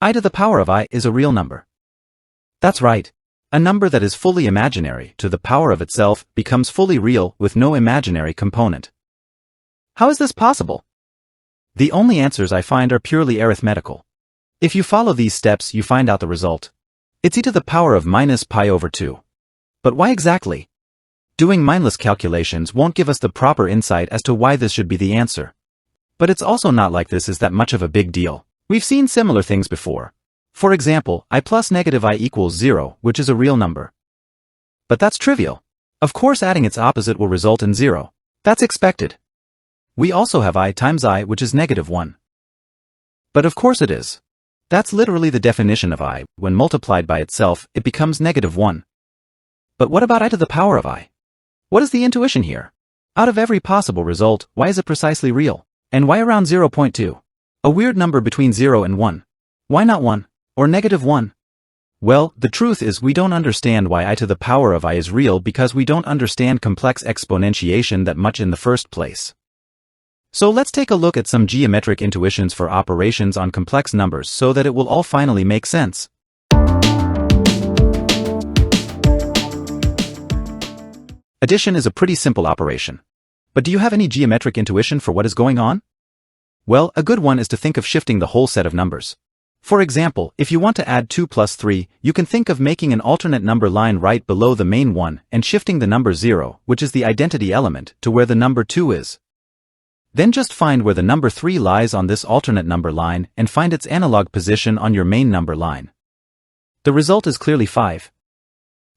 I to the power of I is a real number. That's right. A number that is fully imaginary to the power of itself becomes fully real with no imaginary component. How is this possible? The only answers I find are purely arithmetical. If you follow these steps, you find out the result. It's e to the power of minus pi over 2. But why exactly? Doing mindless calculations won't give us the proper insight as to why this should be the answer. But it's also not like this is that much of a big deal. We've seen similar things before. For example, I plus negative I equals 0, which is a real number. But that's trivial. Of course adding its opposite will result in 0. That's expected. We also have I times I, which is negative 1. But of course it is. That's literally the definition of I. When multiplied by itself, it becomes negative 1. But what about I to the power of I? What is the intuition here? Out of every possible result, why is it precisely real? And why around 0.2? A weird number between 0 and 1. Why not 1? Or negative 1? Well, the truth is we don't understand why I to the power of I is real because we don't understand complex exponentiation that much in the first place. So let's take a look at some geometric intuitions for operations on complex numbers so that it will all finally make sense. Addition is a pretty simple operation. But do you have any geometric intuition for what is going on? Well, a good one is to think of shifting the whole set of numbers. For example, if you want to add 2 plus 3, you can think of making an alternate number line right below the main one and shifting the number 0, which is the identity element, to where the number 2 is. Then just find where the number 3 lies on this alternate number line and find its analog position on your main number line. The result is clearly 5.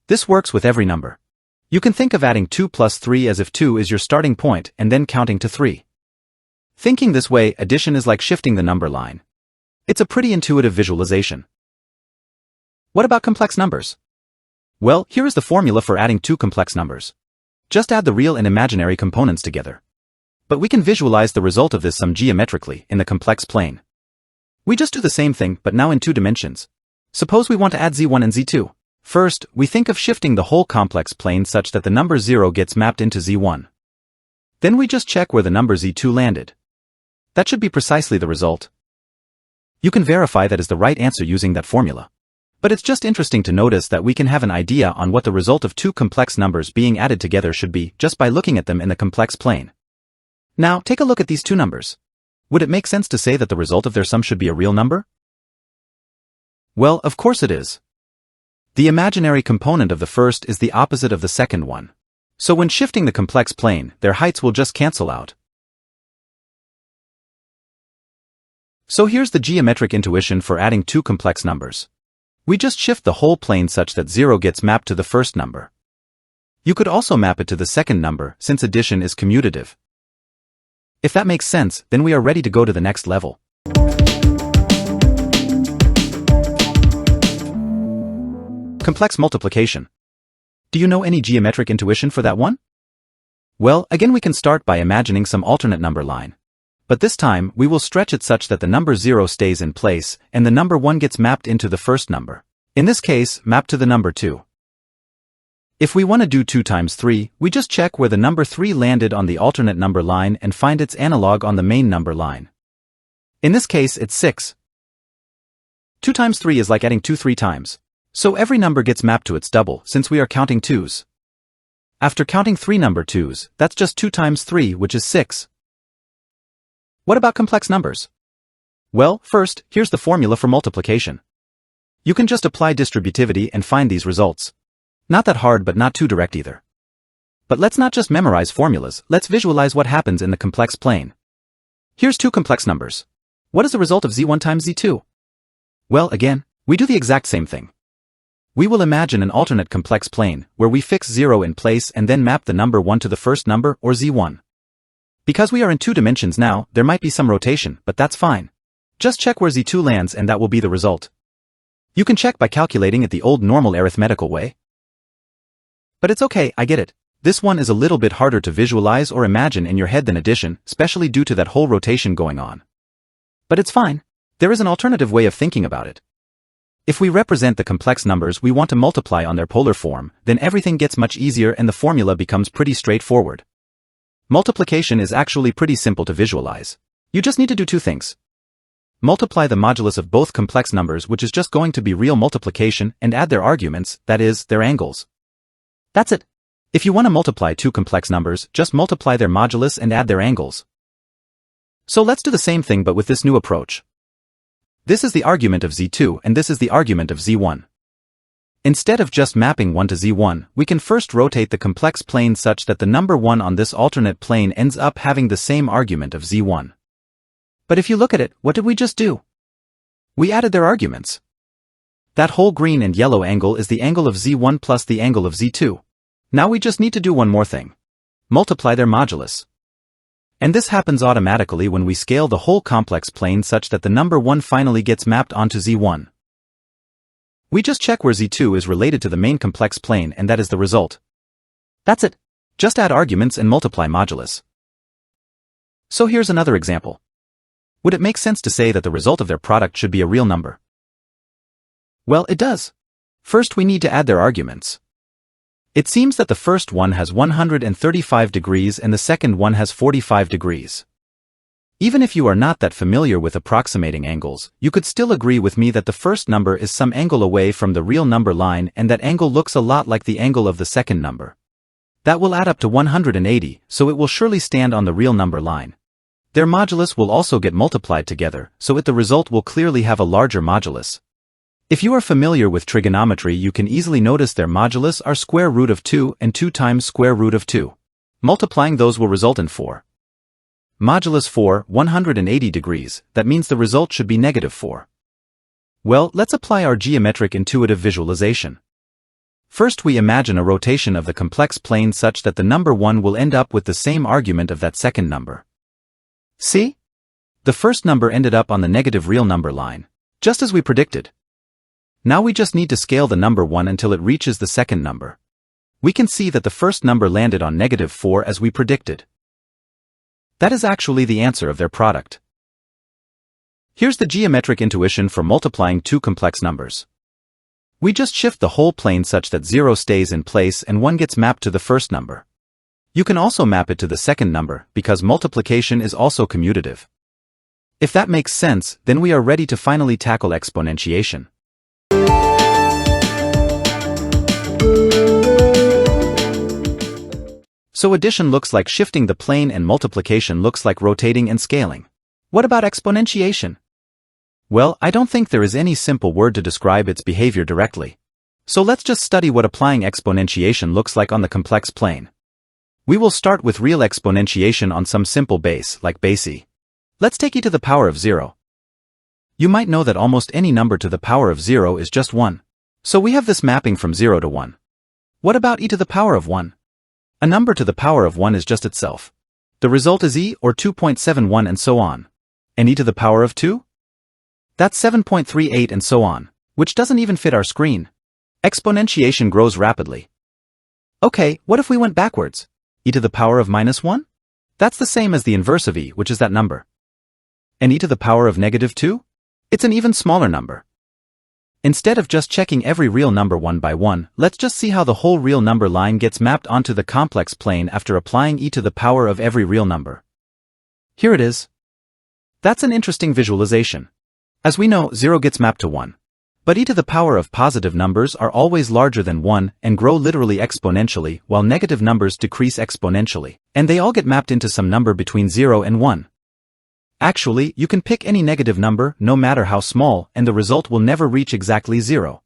This works with every number. You can think of adding 2 plus 3 as if 2 is your starting point and then counting to 3. Thinking this way, addition is like shifting the number line. It's a pretty intuitive visualization. What about complex numbers? Well, here is the formula for adding two complex numbers. Just add the real and imaginary components together. But we can visualize the result of this sum geometrically in the complex plane. We just do the same thing, but now in 2 dimensions. Suppose we want to add z1 and z2. First, we think of shifting the whole complex plane such that the number 0 gets mapped into z1. Then we just check where the number z2 landed. That should be precisely the result. You can verify that is the right answer using that formula. But it's just interesting to notice that we can have an idea on what the result of two complex numbers being added together should be just by looking at them in the complex plane. Now, take a look at these two numbers. Would it make sense to say that the result of their sum should be a real number? Well, of course it is. The imaginary component of the first is the opposite of the second one. So when shifting the complex plane, their heights will just cancel out. So here's the geometric intuition for adding two complex numbers. We just shift the whole plane such that 0 gets mapped to the first number. You could also map it to the second number since addition is commutative. If that makes sense, then we are ready to go to the next level. Complex multiplication. Do you know any geometric intuition for that one? Well, again we can start by imagining some alternate number line. But this time, we will stretch it such that the number 0 stays in place and the number 1 gets mapped into the first number. In this case, mapped to the number 2. If we want to do 2 times 3, we just check where the number 3 landed on the alternate number line and find its analog on the main number line. In this case, it's 6. 2 times 3 is like adding 2 3 times. So every number gets mapped to its double since we are counting 2s. After counting 3 number 2s, that's just 2 times 3, which is 6. What about complex numbers? Well, first, here's the formula for multiplication. You can just apply distributivity and find these results. Not that hard but not too direct either. But let's not just memorize formulas, let's visualize what happens in the complex plane. Here's two complex numbers. What is the result of z1 times z2? Well, again, we do the exact same thing. We will imagine an alternate complex plane where we fix 0 in place and then map the number 1 to the first number, or z1. Because we are in 2 dimensions now, there might be some rotation, but that's fine. Just check where z2 lands and that will be the result. You can check by calculating it the old normal arithmetical way. But it's okay, I get it. This one is a little bit harder to visualize or imagine in your head than addition, especially due to that whole rotation going on. But it's fine. There is an alternative way of thinking about it. If we represent the complex numbers we want to multiply on their polar form, then everything gets much easier and the formula becomes pretty straightforward. Multiplication is actually pretty simple to visualize. You just need to do 2 things. Multiply the modulus of both complex numbers, which is just going to be real multiplication, and add their arguments, that is, their angles. That's it. If you want to multiply two complex numbers, just multiply their modulus and add their angles. So let's do the same thing but with this new approach. This is the argument of z2 and this is the argument of z1. Instead of just mapping 1 to z1, we can first rotate the complex plane such that the number 1 on this alternate plane ends up having the same argument of z1. But if you look at it, what did we just do? We added their arguments. That whole green and yellow angle is the angle of z1 plus the angle of z2. Now we just need to do one more thing. Multiply their modulus. And this happens automatically when we scale the whole complex plane such that the number 1 finally gets mapped onto z1. We just check where z2 is related to the main complex plane and that is the result. That's it. Just add arguments and multiply modulus. So here's another example. Would it make sense to say that the result of their product should be a real number? Well, it does. First we need to add their arguments. It seems that the first one has 135 degrees and the second one has 45 degrees. Even if you are not that familiar with approximating angles, you could still agree with me that the first number is some angle away from the real number line and that angle looks a lot like the angle of the second number. That will add up to 180, so it will surely stand on the real number line. Their modulus will also get multiplied together, so the result will clearly have a larger modulus. If you are familiar with trigonometry, you can easily notice their modulus are square root of 2 and 2 times square root of 2. Multiplying those will result in 4. Modulus 4, 180 degrees, that means the result should be negative 4. Well, let's apply our geometric intuitive visualization. First we imagine a rotation of the complex plane such that the number 1 will end up with the same argument of that second number. See? The first number ended up on the negative real number line, just as we predicted. Now we just need to scale the number 1 until it reaches the second number. We can see that the first number landed on negative 4 as we predicted. That is actually the answer of their product. Here's the geometric intuition for multiplying two complex numbers. We just shift the whole plane such that 0 stays in place and 1 gets mapped to the first number. You can also map it to the second number because multiplication is also commutative. If that makes sense, then we are ready to finally tackle exponentiation. So addition looks like shifting the plane and multiplication looks like rotating and scaling. What about exponentiation? Well, I don't think there is any simple word to describe its behavior directly. So let's just study what applying exponentiation looks like on the complex plane. We will start with real exponentiation on some simple base, like base e. Let's take e to the power of 0. You might know that almost any number to the power of 0 is just 1. So we have this mapping from 0 to 1. What about e to the power of 1? A number to the power of 1 is just itself. The result is e, or 2.71 and so on. And e to the power of 2? That's 7.38 and so on, which doesn't even fit our screen. Exponentiation grows rapidly. Okay, what if we went backwards? E to the power of minus 1? That's the same as the inverse of e, which is that number. And e to the power of negative 2? It's an even smaller number. Instead of just checking every real number one by one, let's just see how the whole real number line gets mapped onto the complex plane after applying e to the power of every real number. Here it is. That's an interesting visualization. As we know, 0 gets mapped to 1. But e to the power of positive numbers are always larger than 1 and grow literally exponentially, while negative numbers decrease exponentially, and they all get mapped into some number between 0 and 1. Actually, you can pick any negative number, no matter how small, and the result will never reach exactly 0.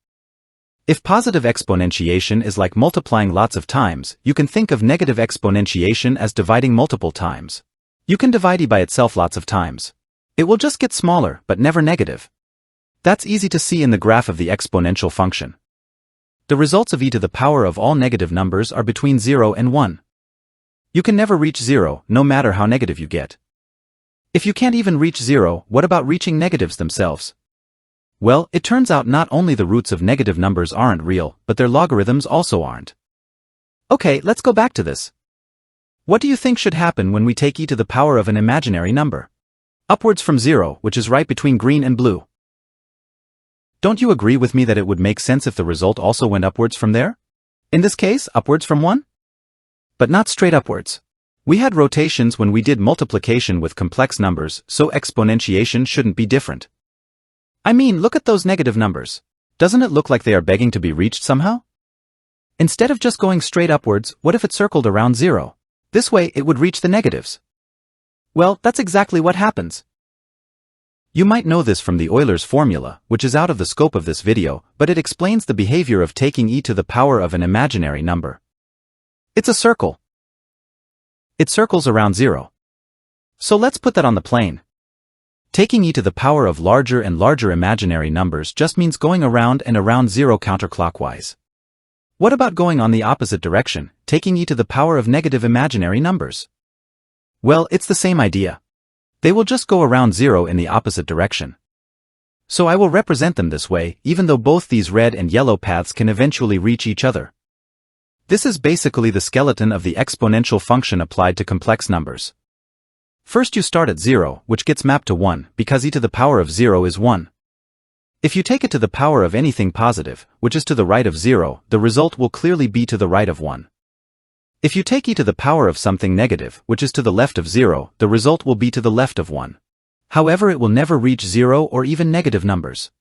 If positive exponentiation is like multiplying lots of times, you can think of negative exponentiation as dividing multiple times. You can divide e by itself lots of times. It will just get smaller, but never negative. That's easy to see in the graph of the exponential function. The results of e to the power of all negative numbers are between 0 and 1. You can never reach 0, no matter how negative you get. If you can't even reach 0, what about reaching negatives themselves? Well, it turns out not only the roots of negative numbers aren't real, but their logarithms also aren't. Okay, let's go back to this. What do you think should happen when we take e to the power of an imaginary number? Upwards from 0, which is right between green and blue. Don't you agree with me that it would make sense if the result also went upwards from there? In this case, upwards from 1? But not straight upwards. We had rotations when we did multiplication with complex numbers, so exponentiation shouldn't be different. I mean, look at those negative numbers. Doesn't it look like they are begging to be reached somehow? Instead of just going straight upwards, what if it circled around 0? This way it would reach the negatives. Well, that's exactly what happens. You might know this from the Euler's formula, which is out of the scope of this video, but it explains the behavior of taking e to the power of an imaginary number. It's a circle. It circles around 0. So let's put that on the plane. Taking e to the power of larger and larger imaginary numbers just means going around and around 0 counterclockwise. What about going on the opposite direction, taking e to the power of negative imaginary numbers? Well, it's the same idea. They will just go around 0 in the opposite direction. So I will represent them this way, even though both these red and yellow paths can eventually reach each other. This is basically the skeleton of the exponential function applied to complex numbers. First you start at 0, which gets mapped to 1, because e to the power of 0 is 1. If you take it to the power of anything positive, which is to the right of 0, the result will clearly be to the right of 1. If you take e to the power of something negative, which is to the left of 0, the result will be to the left of 1. However, it will never reach 0 or even negative numbers.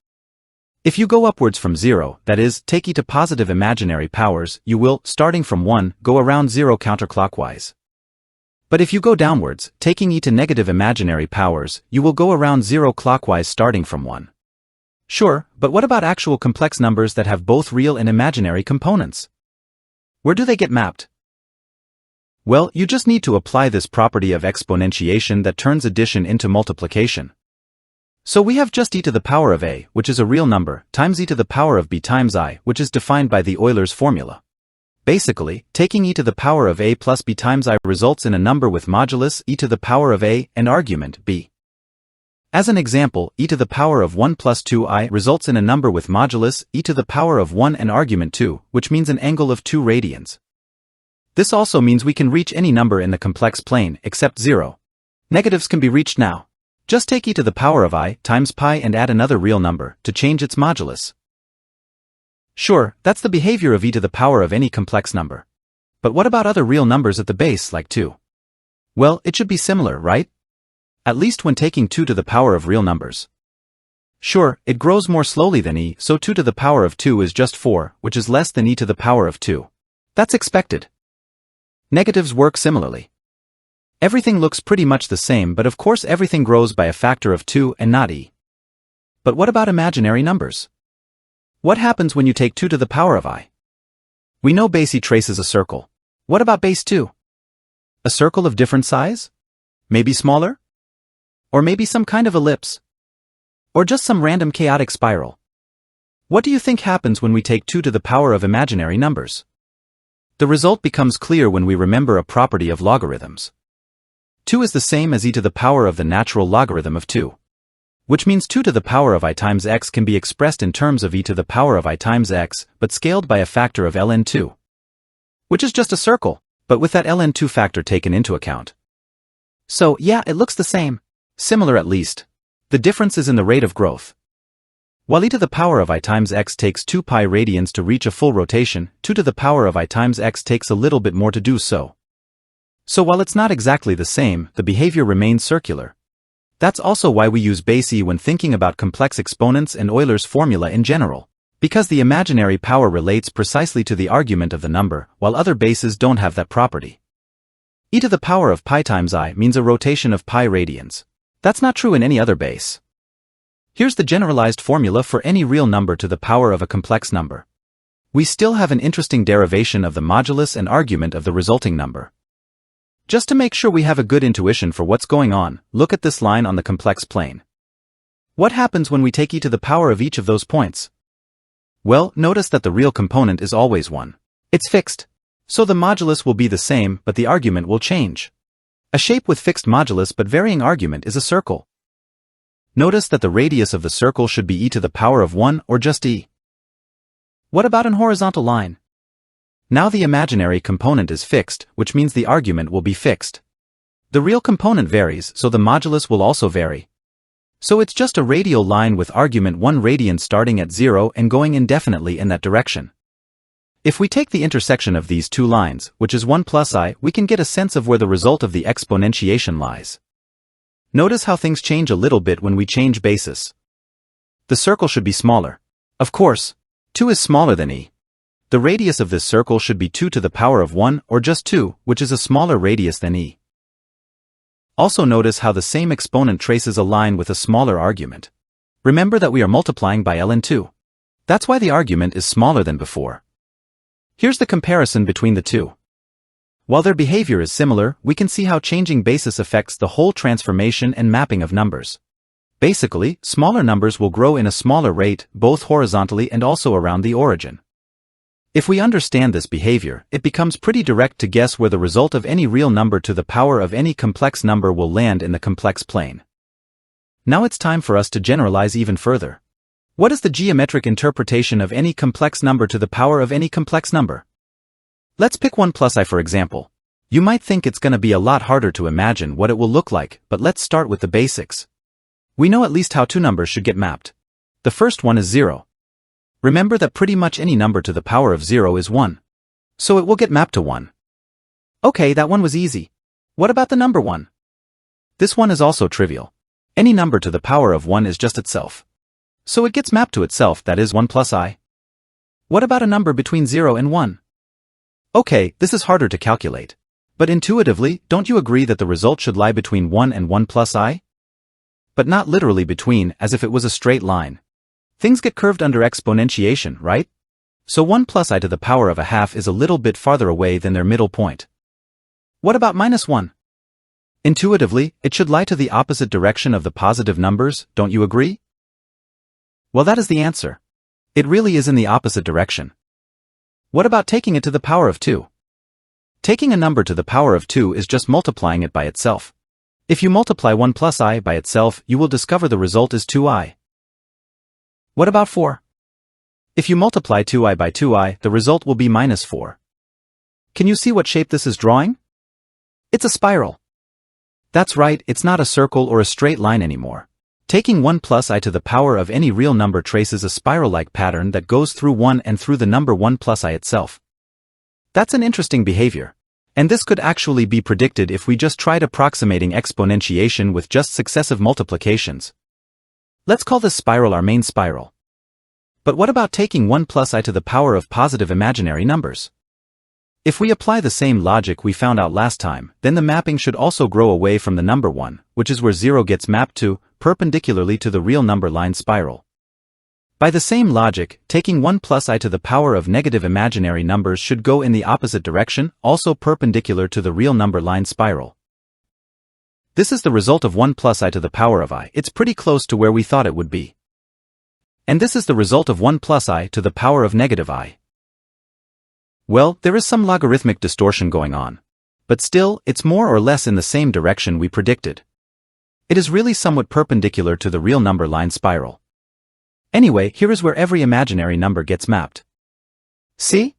If you go upwards from 0, that is, take e to positive imaginary powers, you will, starting from 1, go around 0 counterclockwise. But if you go downwards, taking e to negative imaginary powers, you will go around 0 clockwise starting from 1. Sure, but what about actual complex numbers that have both real and imaginary components? Where do they get mapped? Well, you just need to apply this property of exponentiation that turns addition into multiplication. So we have just e to the power of a, which is a real number, times e to the power of b times I, which is defined by the Euler's formula. Basically, taking e to the power of a plus b times I results in a number with modulus e to the power of a and argument b. As an example, e to the power of 1 plus 2i results in a number with modulus e to the power of 1 and argument 2, which means an angle of 2 radians. This also means we can reach any number in the complex plane, except 0. Negatives can be reached now. Just take e to the power of I times pi and add another real number to change its modulus. Sure, that's the behavior of e to the power of any complex number. But what about other real numbers at the base, like 2? Well, it should be similar, right? At least when taking 2 to the power of real numbers. Sure, it grows more slowly than e, so 2 to the power of 2 is just 4, which is less than e to the power of 2. That's expected. Negatives work similarly. Everything looks pretty much the same, but of course everything grows by a factor of 2 and not e. But what about imaginary numbers? What happens when you take 2 to the power of I? We know base e traces a circle. What about base 2? A circle of different size? Maybe smaller? Or maybe some kind of ellipse? Or just some random chaotic spiral? What do you think happens when we take 2 to the power of imaginary numbers? The result becomes clear when we remember a property of logarithms. 2 is the same as e to the power of the natural logarithm of 2. Which means 2 to the power of I times x can be expressed in terms of e to the power of I times x, but scaled by a factor of ln2. Which is just a circle, but with that ln2 factor taken into account. So, yeah, it looks the same. Similar at least. The difference is in the rate of growth. While e to the power of I times x takes 2 pi radians to reach a full rotation, 2 to the power of I times x takes a little bit more to do so. So while it's not exactly the same, the behavior remains circular. That's also why we use base e when thinking about complex exponents and Euler's formula in general. Because the imaginary power relates precisely to the argument of the number, while other bases don't have that property. E to the power of pi times I means a rotation of pi radians. That's not true in any other base. Here's the generalized formula for any real number to the power of a complex number. We still have an interesting derivation of the modulus and argument of the resulting number. Just to make sure we have a good intuition for what's going on, look at this line on the complex plane. What happens when we take e to the power of each of those points? Well, notice that the real component is always 1. It's fixed. So the modulus will be the same, but the argument will change. A shape with fixed modulus but varying argument is a circle. Notice that the radius of the circle should be e to the power of 1 or just e. What about an horizontal line? Now the imaginary component is fixed, which means the argument will be fixed. The real component varies, so the modulus will also vary. So it's just a radial line with argument 1 radian starting at 0 and going indefinitely in that direction. If we take the intersection of these two lines, which is 1 plus I, we can get a sense of where the result of the exponentiation lies. Notice how things change a little bit when we change basis. The circle should be smaller. Of course, 2 is smaller than e. The radius of this circle should be 2 to the power of 1, or just 2, which is a smaller radius than e. Also notice how the same exponent traces a line with a smaller argument. Remember that we are multiplying by ln2. That's why the argument is smaller than before. Here's the comparison between the two. While their behavior is similar, we can see how changing basis affects the whole transformation and mapping of numbers. Basically, smaller numbers will grow in a smaller rate, both horizontally and also around the origin. If we understand this behavior, it becomes pretty direct to guess where the result of any real number to the power of any complex number will land in the complex plane. Now it's time for us to generalize even further. What is the geometric interpretation of any complex number to the power of any complex number? Let's pick 1 plus I for example. You might think it's going to be a lot harder to imagine what it will look like, but let's start with the basics. We know at least how two numbers should get mapped. The first one is 0. Remember that pretty much any number to the power of 0 is 1. So it will get mapped to 1. Okay, that one was easy. What about the number 1? This one is also trivial. Any number to the power of 1 is just itself. So it gets mapped to itself, that is 1 plus I. What about a number between 0 and 1? Okay, this is harder to calculate. But intuitively, don't you agree that the result should lie between 1 and 1 plus I? But not literally between, as if it was a straight line. Things get curved under exponentiation, right? So 1 plus I to the power of a half is a little bit farther away than their middle point. What about minus 1? Intuitively, it should lie to the opposite direction of the positive numbers, don't you agree? Well, that is the answer. It really is in the opposite direction. What about taking it to the power of 2? Taking a number to the power of 2 is just multiplying it by itself. If you multiply 1 plus I by itself, you will discover the result is 2i. What about 4? If you multiply 2i by 2i, the result will be minus 4. Can you see what shape this is drawing? It's a spiral. That's right, it's not a circle or a straight line anymore. Taking 1 plus I to the power of any real number traces a spiral-like pattern that goes through 1 and through the number 1 plus I itself. That's an interesting behavior. And this could actually be predicted if we just tried approximating exponentiation with just successive multiplications. Let's call this spiral our main spiral. But what about taking 1 plus I to the power of positive imaginary numbers? If we apply the same logic we found out last time, then the mapping should also grow away from the number 1, which is where 0 gets mapped to, perpendicularly to the real number line spiral. By the same logic, taking 1 plus I to the power of negative imaginary numbers should go in the opposite direction, also perpendicular to the real number line spiral. This is the result of 1 plus I to the power of I. It's pretty close to where we thought it would be. And this is the result of 1 plus I to the power of negative I. Well, there is some logarithmic distortion going on. But still, it's more or less in the same direction we predicted. It is really somewhat perpendicular to the real number line spiral. Anyway, here is where every imaginary number gets mapped. See?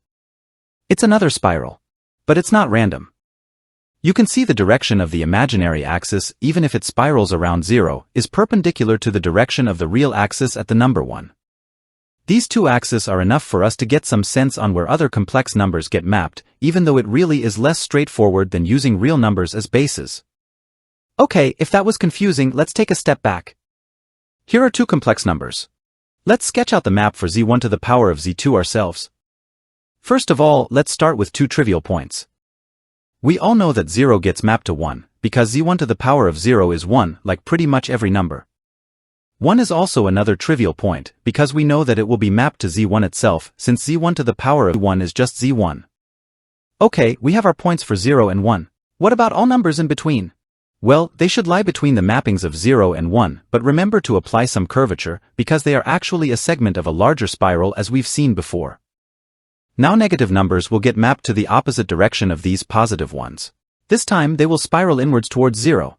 It's another spiral. But it's not random. You can see the direction of the imaginary axis, even if it spirals around 0, is perpendicular to the direction of the real axis at the number 1. These two axes are enough for us to get some sense on where other complex numbers get mapped, even though it really is less straightforward than using real numbers as bases. Okay, if that was confusing, let's take a step back. Here are two complex numbers. Let's sketch out the map for z1 to the power of z2 ourselves. First of all, let's start with two trivial points. We all know that 0 gets mapped to 1, because z1 to the power of 0 is 1, like pretty much every number. 1 is also another trivial point, because we know that it will be mapped to z1 itself, since z1 to the power of 1 is just z1. Okay, we have our points for 0 and 1. What about all numbers in between? Well, they should lie between the mappings of 0 and 1, but remember to apply some curvature, because they are actually a segment of a larger spiral as we've seen before. Now negative numbers will get mapped to the opposite direction of these positive ones. This time they will spiral inwards towards 0.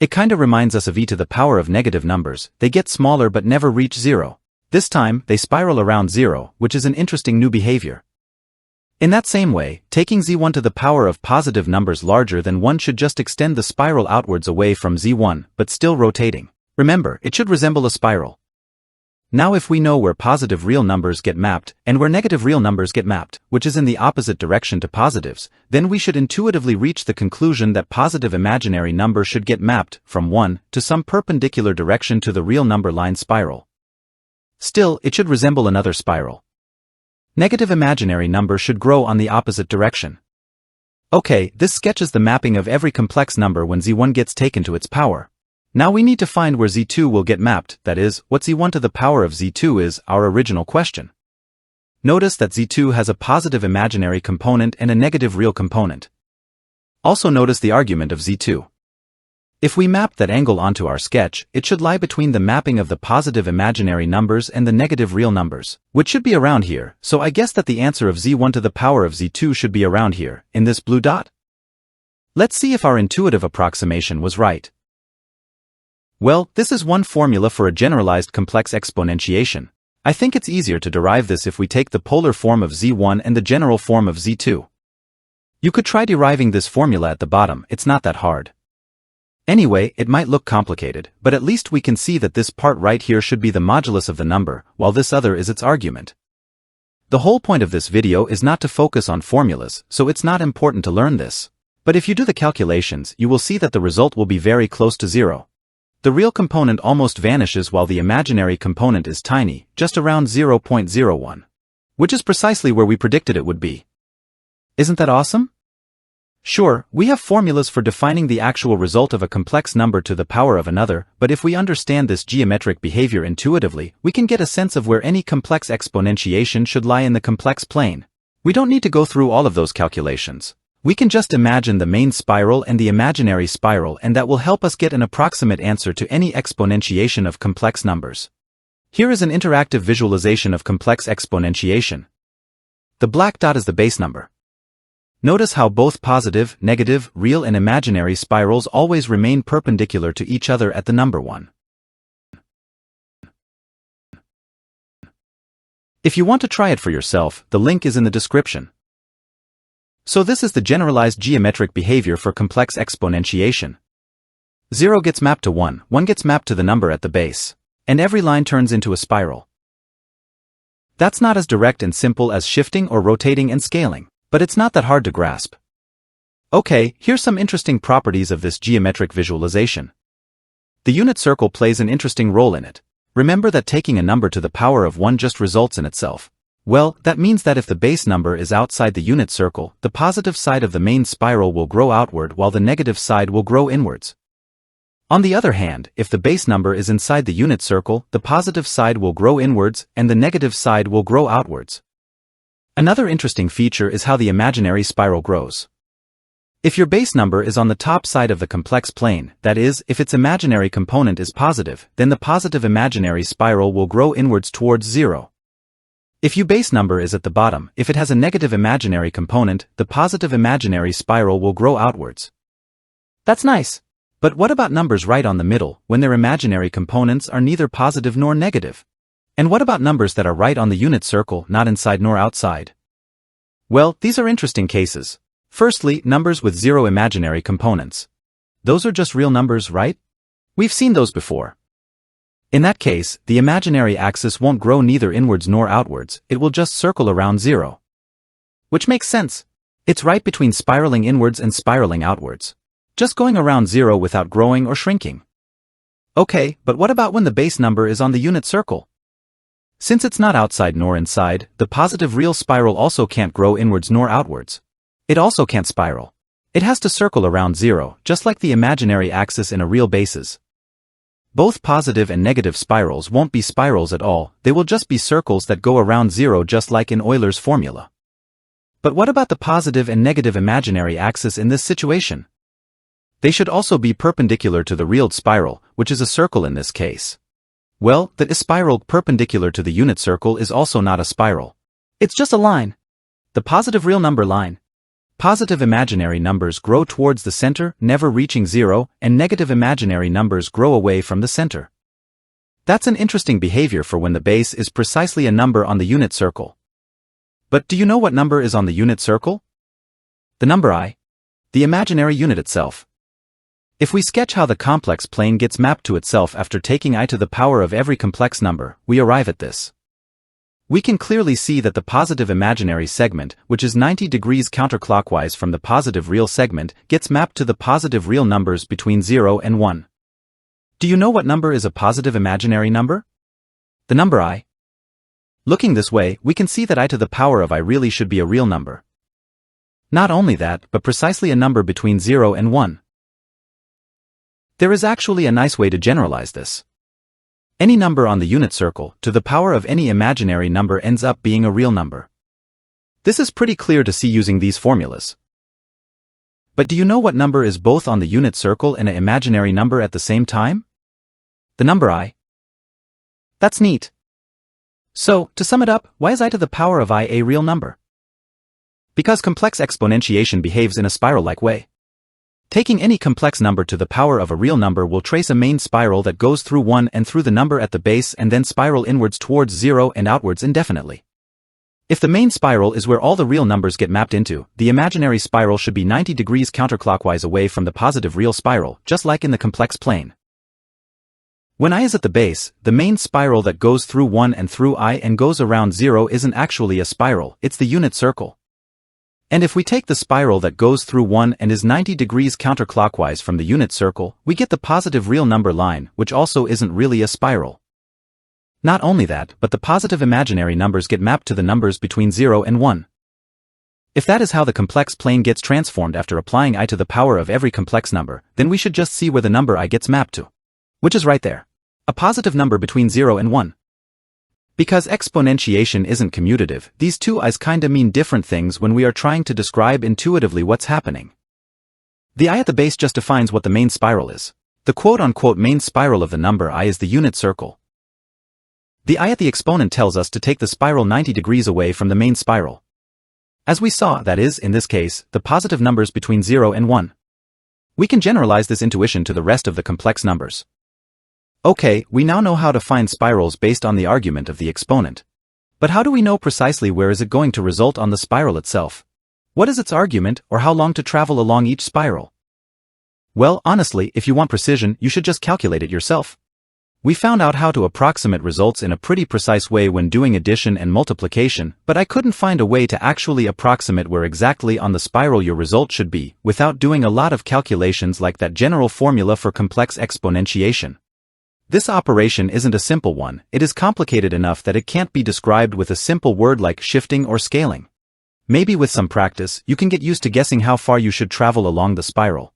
It kinda reminds us of e to the power of negative numbers. They get smaller but never reach 0. This time, they spiral around 0, which is an interesting new behavior. In that same way, taking z1 to the power of positive numbers larger than 1 should just extend the spiral outwards away from z1, but still rotating. Remember, it should resemble a spiral. Now if we know where positive real numbers get mapped and where negative real numbers get mapped, which is in the opposite direction to positives, then we should intuitively reach the conclusion that positive imaginary number should get mapped from 1 to some perpendicular direction to the real number line spiral. Still, it should resemble another spiral. Negative imaginary number should grow on the opposite direction. Okay, this sketches the mapping of every complex number when z1 gets taken to its power. Now we need to find where z2 will get mapped, that is, what z1 to the power of z2 is, our original question. Notice that z2 has a positive imaginary component and a negative real component. Also notice the argument of z2. If we map that angle onto our sketch, it should lie between the mapping of the positive imaginary numbers and the negative real numbers, which should be around here, so I guess that the answer of z1 to the power of z2 should be around here, in this blue dot. Let's see if our intuitive approximation was right. Well, this is one formula for a generalized complex exponentiation. I think it's easier to derive this if we take the polar form of z1 and the general form of z2. You could try deriving this formula at the bottom, it's not that hard. Anyway, it might look complicated, but at least we can see that this part right here should be the modulus of the number, while this other is its argument. The whole point of this video is not to focus on formulas, so it's not important to learn this. But if you do the calculations, you will see that the result will be very close to zero. The real component almost vanishes while the imaginary component is tiny, just around 0.01. Which is precisely where we predicted it would be. Isn't that awesome? Sure, we have formulas for defining the actual result of a complex number to the power of another, but if we understand this geometric behavior intuitively, we can get a sense of where any complex exponentiation should lie in the complex plane. We don't need to go through all of those calculations. We can just imagine the main spiral and the imaginary spiral, and that will help us get an approximate answer to any exponentiation of complex numbers. Here is an interactive visualization of complex exponentiation. The black dot is the base number. Notice how both positive, negative, real and imaginary spirals always remain perpendicular to each other at the number 1. If you want to try it for yourself, the link is in the description. So this is the generalized geometric behavior for complex exponentiation. 0 gets mapped to 1, 1 gets mapped to the number at the base, and every line turns into a spiral. That's not as direct and simple as shifting or rotating and scaling, but it's not that hard to grasp. Okay, here's some interesting properties of this geometric visualization. The unit circle plays an interesting role in it. Remember that taking a number to the power of 1 just results in itself. Well, that means that if the base number is outside the unit circle, the positive side of the main spiral will grow outward while the negative side will grow inwards. On the other hand, if the base number is inside the unit circle, the positive side will grow inwards and the negative side will grow outwards. Another interesting feature is how the imaginary spiral grows. If your base number is on the top side of the complex plane, that is, if its imaginary component is positive, then the positive imaginary spiral will grow inwards towards 0. If your base number is at the bottom, if it has a negative imaginary component, the positive imaginary spiral will grow outwards. That's nice. But what about numbers right on the middle, when their imaginary components are neither positive nor negative? And what about numbers that are right on the unit circle, not inside nor outside? Well, these are interesting cases. Firstly, numbers with 0 imaginary components. Those are just real numbers, right? We've seen those before. In that case, the imaginary axis won't grow neither inwards nor outwards, it will just circle around 0. Which makes sense. It's right between spiraling inwards and spiraling outwards. Just going around 0 without growing or shrinking. Okay, but what about when the base number is on the unit circle? Since it's not outside nor inside, the positive real spiral also can't grow inwards nor outwards. It also can't spiral. It has to circle around 0, just like the imaginary axis in a real basis. Both positive and negative spirals won't be spirals at all, they will just be circles that go around 0 just like in Euler's formula. But what about the positive and negative imaginary axis in this situation? They should also be perpendicular to the real spiral, which is a circle in this case. Well, the spiral perpendicular to the unit circle is also not a spiral. It's just a line. The positive real number line. Positive imaginary numbers grow towards the center, never reaching 0, and negative imaginary numbers grow away from the center. That's an interesting behavior for when the base is precisely a number on the unit circle. But do you know what number is on the unit circle? The number I. The imaginary unit itself. If we sketch how the complex plane gets mapped to itself after taking I to the power of every complex number, we arrive at this. We can clearly see that the positive imaginary segment, which is 90 degrees counterclockwise from the positive real segment, gets mapped to the positive real numbers between 0 and 1. Do you know what number is a positive imaginary number? The number I. Looking this way, we can see that I to the power of I really should be a real number. Not only that, but precisely a number between 0 and 1. There is actually a nice way to generalize this. Any number on the unit circle, to the power of any imaginary number, ends up being a real number. This is pretty clear to see using these formulas. But do you know what number is both on the unit circle and an imaginary number at the same time? The number I. That's neat. So, to sum it up, why is I to the power of I a real number? Because complex exponentiation behaves in a spiral-like way. Taking any complex number to the power of a real number will trace a main spiral that goes through 1 and through the number at the base and then spiral inwards towards 0 and outwards indefinitely. If the main spiral is where all the real numbers get mapped into, the imaginary spiral should be 90 degrees counterclockwise away from the positive real spiral, just like in the complex plane. When I is at the base, the main spiral that goes through 1 and through I and goes around 0 isn't actually a spiral, it's the unit circle. And if we take the spiral that goes through 1 and is 90 degrees counterclockwise from the unit circle, we get the positive real number line, which also isn't really a spiral. Not only that, but the positive imaginary numbers get mapped to the numbers between 0 and 1. If that is how the complex plane gets transformed after applying I to the power of every complex number, then we should just see where the number I gets mapped to. Which is right there. A positive number between 0 and 1. Because exponentiation isn't commutative, these two i's kinda mean different things when we are trying to describe intuitively what's happening. The I at the base just defines what the main spiral is. The quote-unquote main spiral of the number I is the unit circle. The I at the exponent tells us to take the spiral 90 degrees away from the main spiral. As we saw, that is, in this case, the positive numbers between 0 and 1. We can generalize this intuition to the rest of the complex numbers. Okay, we now know how to find spirals based on the argument of the exponent. But how do we know precisely where is it going to result on the spiral itself? What is its argument, or how long to travel along each spiral? Well, honestly, if you want precision, you should just calculate it yourself. We found out how to approximate results in a pretty precise way when doing addition and multiplication, but I couldn't find a way to actually approximate where exactly on the spiral your result should be, without doing a lot of calculations like that general formula for complex exponentiation. This operation isn't a simple one, it is complicated enough that it can't be described with a simple word like shifting or scaling. Maybe with some practice, you can get used to guessing how far you should travel along the spiral.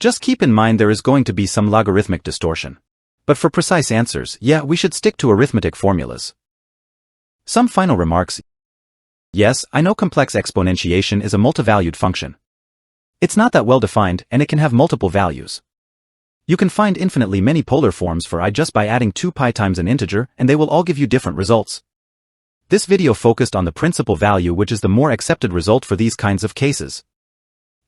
Just keep in mind there is going to be some logarithmic distortion. But for precise answers, yeah, we should stick to arithmetic formulas. Some final remarks. Yes, I know complex exponentiation is a multivalued function. It's not that well defined, and it can have multiple values. You can find infinitely many polar forms for I just by adding 2 pi times an integer, and they will all give you different results. This video focused on the principal value, which is the more accepted result for these kinds of cases.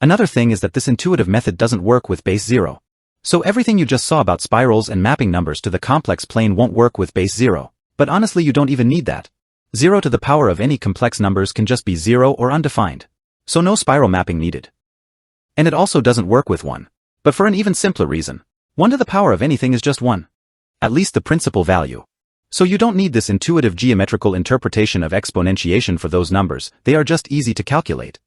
Another thing is that this intuitive method doesn't work with base 0. So everything you just saw about spirals and mapping numbers to the complex plane won't work with base 0. But honestly, you don't even need that. 0 to the power of any complex numbers can just be 0 or undefined. So no spiral mapping needed. And it also doesn't work with 1. But for an even simpler reason. 1 to the power of anything is just 1. At least the principal value. So you don't need this intuitive geometrical interpretation of exponentiation for those numbers, they are just easy to calculate.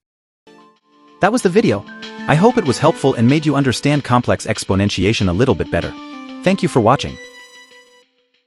That was the video. I hope it was helpful and made you understand complex exponentiation a little bit better. Thank you for watching.